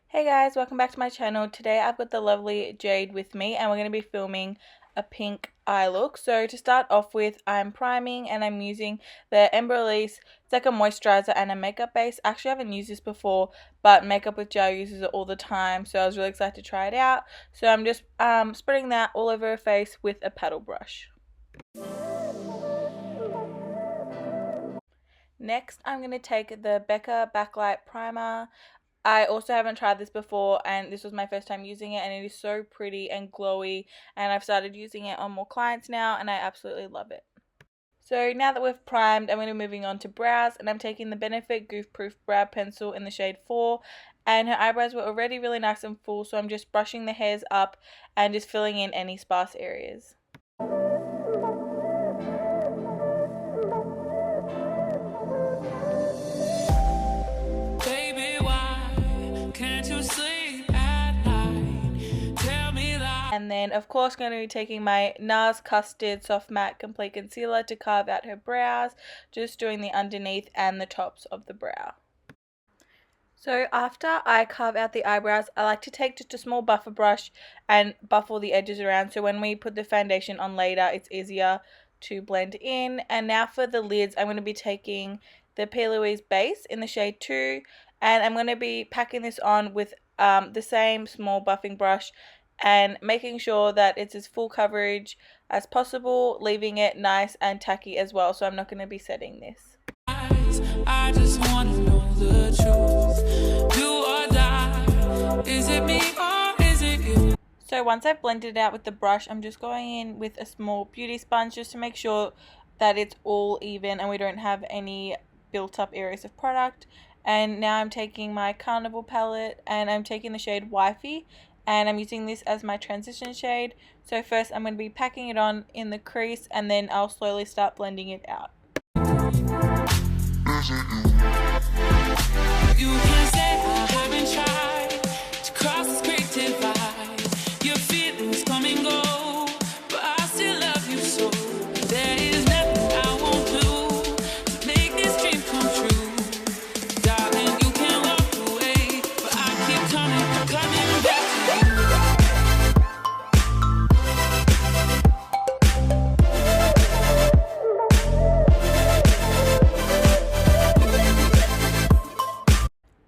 Hey guys, welcome back to my channel. Today I've got the lovely Jade with me and we're going to be filming a pink eye look. So to start off with, I'm priming and I'm using the Release. It's like a moisturizer and a makeup base. Actually, I haven't used this before, but Makeup with Gel uses it all the time, so I was really excited to try it out. So I'm just spreading that all over her face with a paddle brush. Next, I'm going to take the Becca Backlight Primer. I also haven't tried this before and this was my first time using it, and it is so pretty and glowy, and I've started using it on more clients now and I absolutely love it. So now that we've primed, I'm going to be moving on to brows, and I'm taking the Benefit Goof Proof Brow Pencil in the shade 4, and her eyebrows were already really nice and full, so I'm just brushing the hairs up and just filling in any sparse areas. And then, of course, going to be taking my NARS Custard Soft Matte Complete Concealer to carve out her brows, just doing the underneath and the tops of the brow. So after I carve out the eyebrows, I like to take just a small buffer brush and buff all the edges around, so when we put the foundation on later, it's easier to blend in. And now for the lids, I'm going to be taking the P. Louise base in the shade 2, and I'm going to be packing this on with the same small buffing brush and making sure that it's as full coverage as possible, leaving it nice and tacky as well, so I'm not going to be setting this. I just want to know the truth. Do or die. Is it me or is it you? So once I've blended it out with the brush, I'm just going in with a small beauty sponge just to make sure that it's all even and we don't have any built up areas of product. And now I'm taking my Carnival palette and I'm taking the shade Wifey, and I'm using this as my transition shade. So first I'm going to be packing it on in the crease, and then I'll slowly start blending it out. You can say I haven't tried to cross this great divide. Your feelings come and go, but I still love you so. There is nothing I won't do to make this dream come true. Darling, you can walk away, but I keep coming back.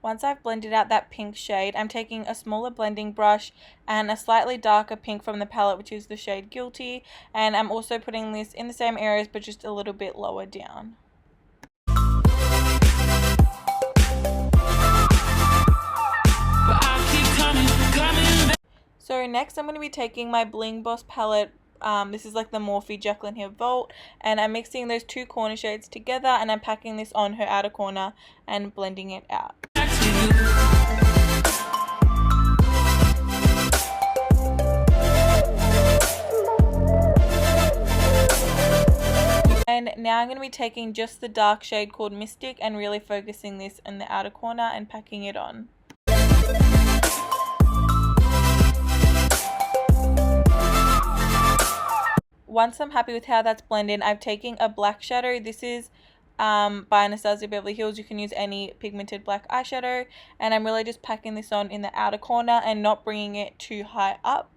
Once I've blended out that pink shade, I'm taking a smaller blending brush and a slightly darker pink from the palette, which is the shade Guilty, and I'm also putting this in the same areas but just a little bit lower down. So next I'm going to be taking my Bling Boss palette. This is like the Morphe Jaclyn Hill Vault, and I'm mixing those two corner shades together and I'm packing this on her outer corner and blending it out. And now I'm going to be taking just the dark shade called Mystic and really focusing this in the outer corner and packing it on. Once I'm happy with how that's blended, I'm taking a black shadow. This is by Anastasia Beverly Hills. You can use any pigmented black eyeshadow, and I'm really just packing this on in the outer corner and not bringing it too high up.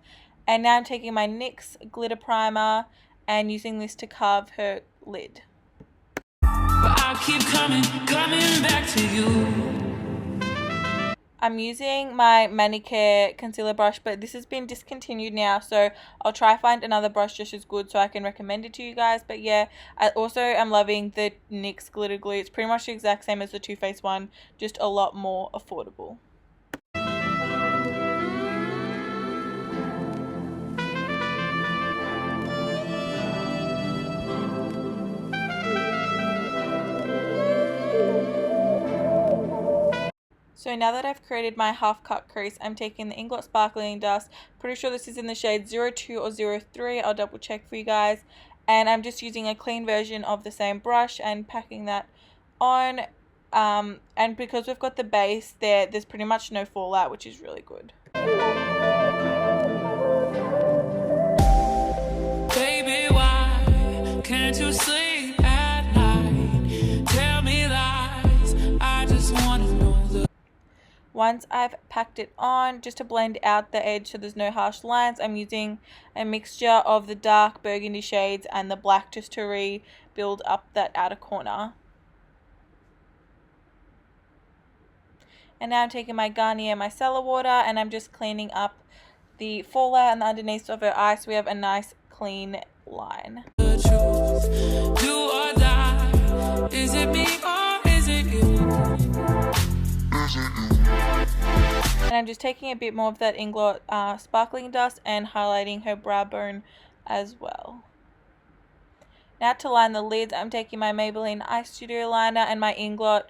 And now I'm taking my NYX glitter primer and using this to carve her lid. But I'll keep coming back to you. I'm using my Manicare concealer brush, but this has been discontinued now, so I'll try find another brush just as good so I can recommend it to you guys. But yeah, I also am loving the NYX glitter glue. It's pretty much the exact same as the Too Faced one, just a lot more affordable. So now that I've created my half cut crease, I'm taking the Inglot Sparkling Dust. Pretty sure this is in the shade 02 or 03. I'll double check for you guys. And I'm just using a clean version of the same brush and packing that on. And because we've got the base there, there's pretty much no fallout, which is really good. Baby, why can't you sleep at night? Tell me lies, I just want to know the Once I've packed it on, just to blend out the edge so there's no harsh lines, I'm using a mixture of the dark burgundy shades and the black just to rebuild up that outer corner. And now I'm taking my Garnier micellar water and I'm just cleaning up the fallout and the underneath of her eye so we have a nice clean line. Is it me or is it you? And I'm just taking a bit more of that Inglot sparkling dust and highlighting her brow bone as well. Now to line the lids, I'm taking my Maybelline Eye Studio liner and my Inglot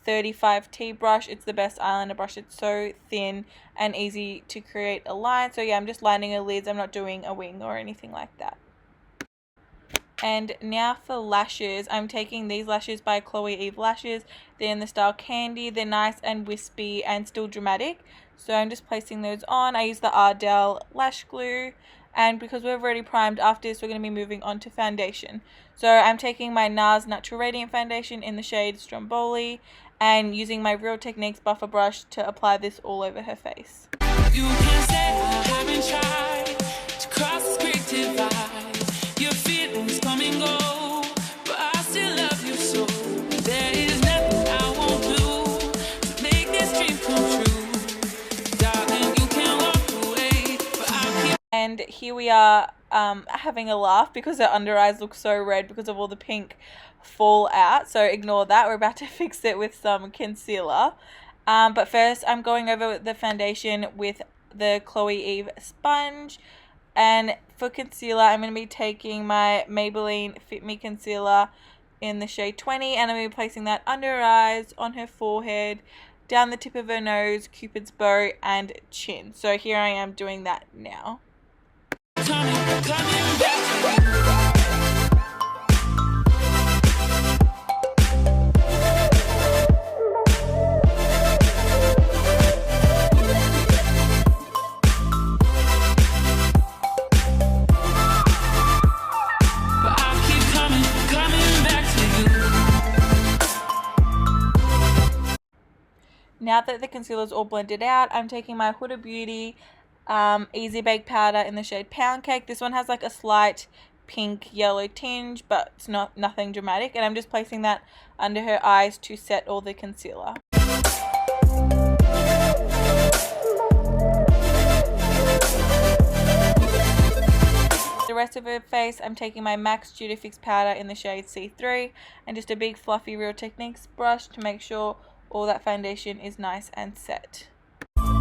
35T brush. It's the best eyeliner brush. It's so thin and easy to create a line. So yeah, I'm just lining her lids. I'm not doing a wing or anything like that. And now for lashes, I'm taking these lashes by Chloe Eve Lashes. They're in the style Candy. They're nice and wispy and still dramatic. So I'm just placing those on. I use the Ardell lash glue. And because we've already primed after this, we're going to be moving on to foundation. So I'm taking my NARS Natural Radiant Foundation in the shade Stromboli and using my Real Techniques buffer brush to apply this all over her face. You can say I haven't tried to cross this great divide. Your feelings come and go, but I still love you so. There is nothing I won't do to make this dream come true. Darling, you can walk away, but I'll keep. And here we are having a laugh because her under eyes look so red because of all the pink fallout. So ignore that. We're about to fix it with some concealer. But first I'm going over the foundation with the Chloe Eve sponge. And for concealer, I'm going to be taking my Maybelline Fit Me concealer in the shade 20. And I'm going to be placing that under her eyes, on her forehead, down the tip of her nose, Cupid's bow, and chin. So here I am doing that now. Coming back. Now that the concealer is all blended out, I'm taking my Huda Beauty Easy Bake Powder in the shade Pound Cake. This one has like a slight pink yellow tinge, but it's nothing dramatic. And I'm just placing that under her eyes to set all the concealer. The rest of her face, I'm taking my MAC Studio Fix powder in the shade C3 and just a big fluffy Real Techniques brush to make sure all that foundation is nice and set. But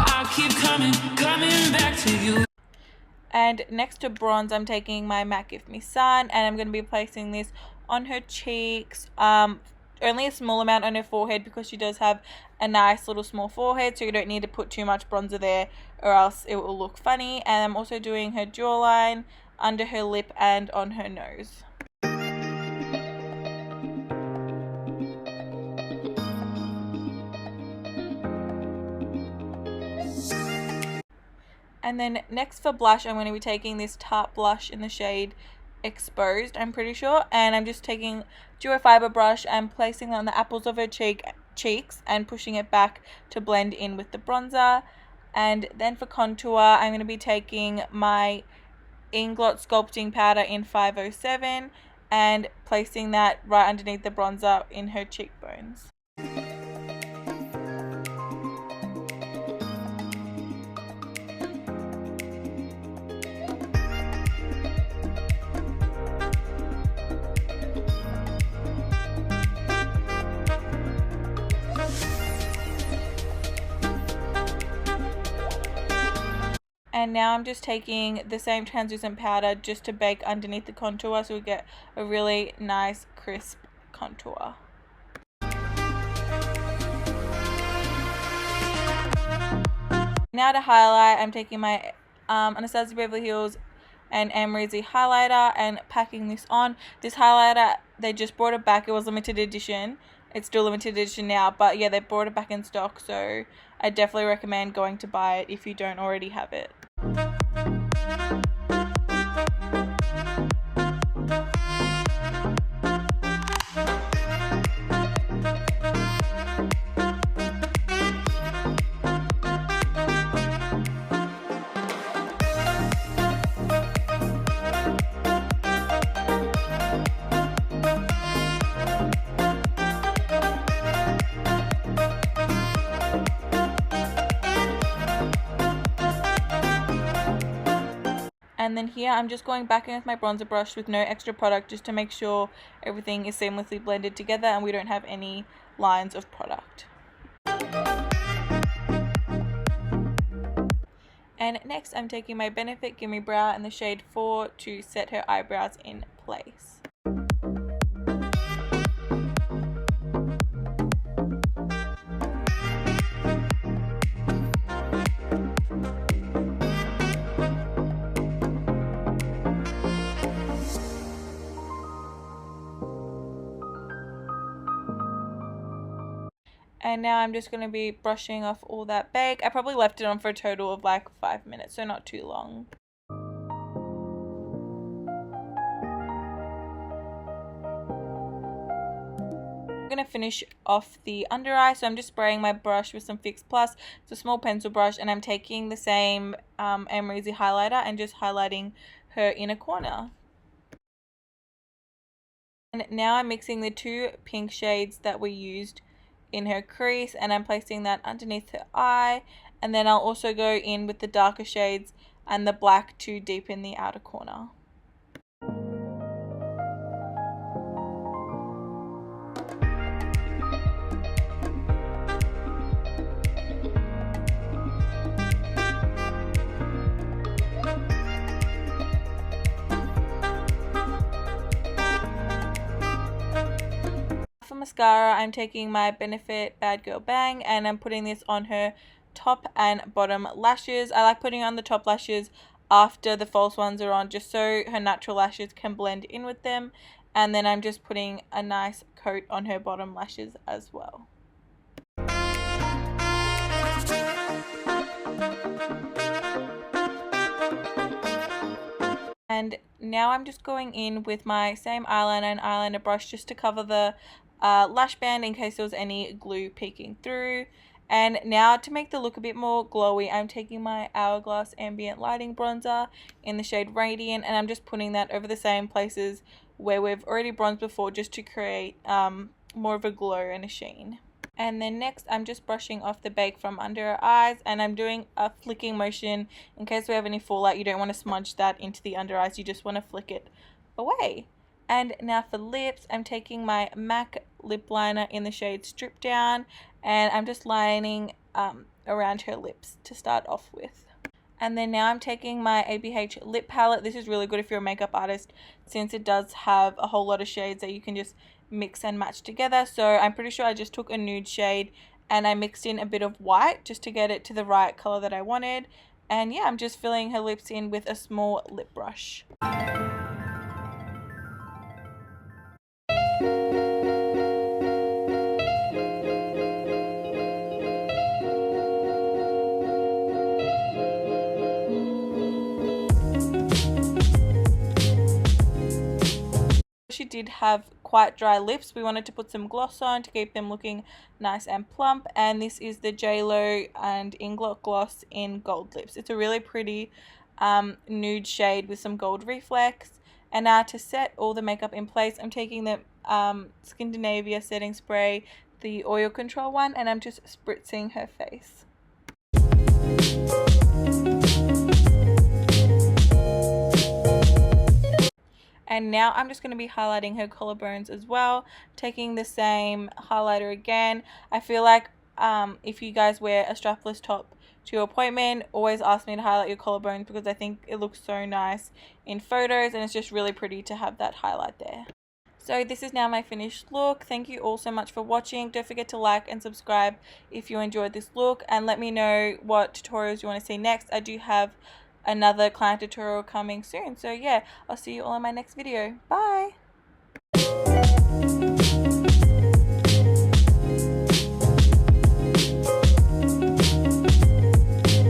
I'll keep coming back to you. And next to bronze, I'm taking my MAC Give Me Sun and I'm going to be placing this on her cheeks. Only a small amount on her forehead because she does have a nice little small forehead, so you don't need to put too much bronzer there or else it will look funny. And I'm also doing her jawline, under her lip, and on her nose. And then next for blush, I'm going to be taking this Tarte blush in the shade Exposed, I'm pretty sure. And I'm just taking Duo Fiber brush and placing it on the apples of her cheeks and pushing it back to blend in with the bronzer. And then for contour, I'm going to be taking my Inglot Sculpting Powder in 507 and placing that right underneath the bronzer in her cheekbones. And now I'm just taking the same translucent powder just to bake underneath the contour so we get a really nice crisp contour. Now to highlight, I'm taking my Anastasia Beverly Hills and Amrezy highlighter and packing this on. This highlighter, they just brought it back. It was limited edition. It's still limited edition now, but yeah, they brought it back in stock, so I definitely recommend going to buy it if you don't already have it. And then here I'm just going back in with my bronzer brush with no extra product, just to make sure everything is seamlessly blended together and we don't have any lines of product. And next I'm taking my Benefit Gimme Brow in the shade 4 to set her eyebrows in place. And now I'm just going to be brushing off all that bake. I probably left it on for a total of like 5 minutes, so not too long. I'm going to finish off the under eye, so I'm just spraying my brush with some Fix Plus. It's a small pencil brush, and I'm taking the same Amrezy highlighter and just highlighting her inner corner. And now I'm mixing the 2 pink shades that we used in her crease, and I'm placing that underneath her eye, and then I'll also go in with the darker shades and the black to deepen the outer corner. For mascara, I'm taking my Benefit Bad Girl Bang, and I'm putting this on her top and bottom lashes. I like putting on the top lashes after the false ones are on, just so her natural lashes can blend in with them. And then I'm just putting a nice coat on her bottom lashes as well. And now I'm just going in with my same eyeliner and eyeliner brush just to cover the lash band in case there was any glue peeking through. And now to make the look a bit more glowy, I'm taking my Hourglass Ambient Lighting Bronzer in the shade Radiant, and I'm just putting that over the same places where we've already bronzed before, just to create more of a glow and a sheen. And then next I'm just brushing off the bake from under her eyes, and I'm doing a flicking motion in case we have any fallout. You don't want to smudge that into the under eyes, you just want to flick it away. And now for lips, I'm taking my MAC lip liner in the shade Strip Down, and I'm just lining around her lips to start off with. And then now I'm taking my ABH lip palette. This is really good if you're a makeup artist, since it does have a whole lot of shades that you can just mix and match together. So I'm pretty sure I just took a nude shade and I mixed in a bit of white just to get it to the right color that I wanted. And yeah, I'm just filling her lips in with a small lip brush. She did have quite dry lips. We wanted to put some gloss on to keep them looking nice and plump, and this is the JLo and Inglot gloss in Gold Lips. It's a really pretty nude shade with some gold reflex. And now to set all the makeup in place, I'm taking the Skindinavia setting spray, the oil control one, and I'm just spritzing her face. And now I'm just going to be highlighting her collarbones as well, taking the same highlighter again. I feel like if you guys wear a strapless top to your appointment, always ask me to highlight your collarbones, because I think it looks so nice in photos and it's just really pretty to have that highlight there. So this is now my finished look. Thank you all so much for watching. Don't forget to like and subscribe if you enjoyed this look, and let me know what tutorials you want to see next. I do have another client tutorial coming soon. So yeah, I'll see you all in my next video. Bye!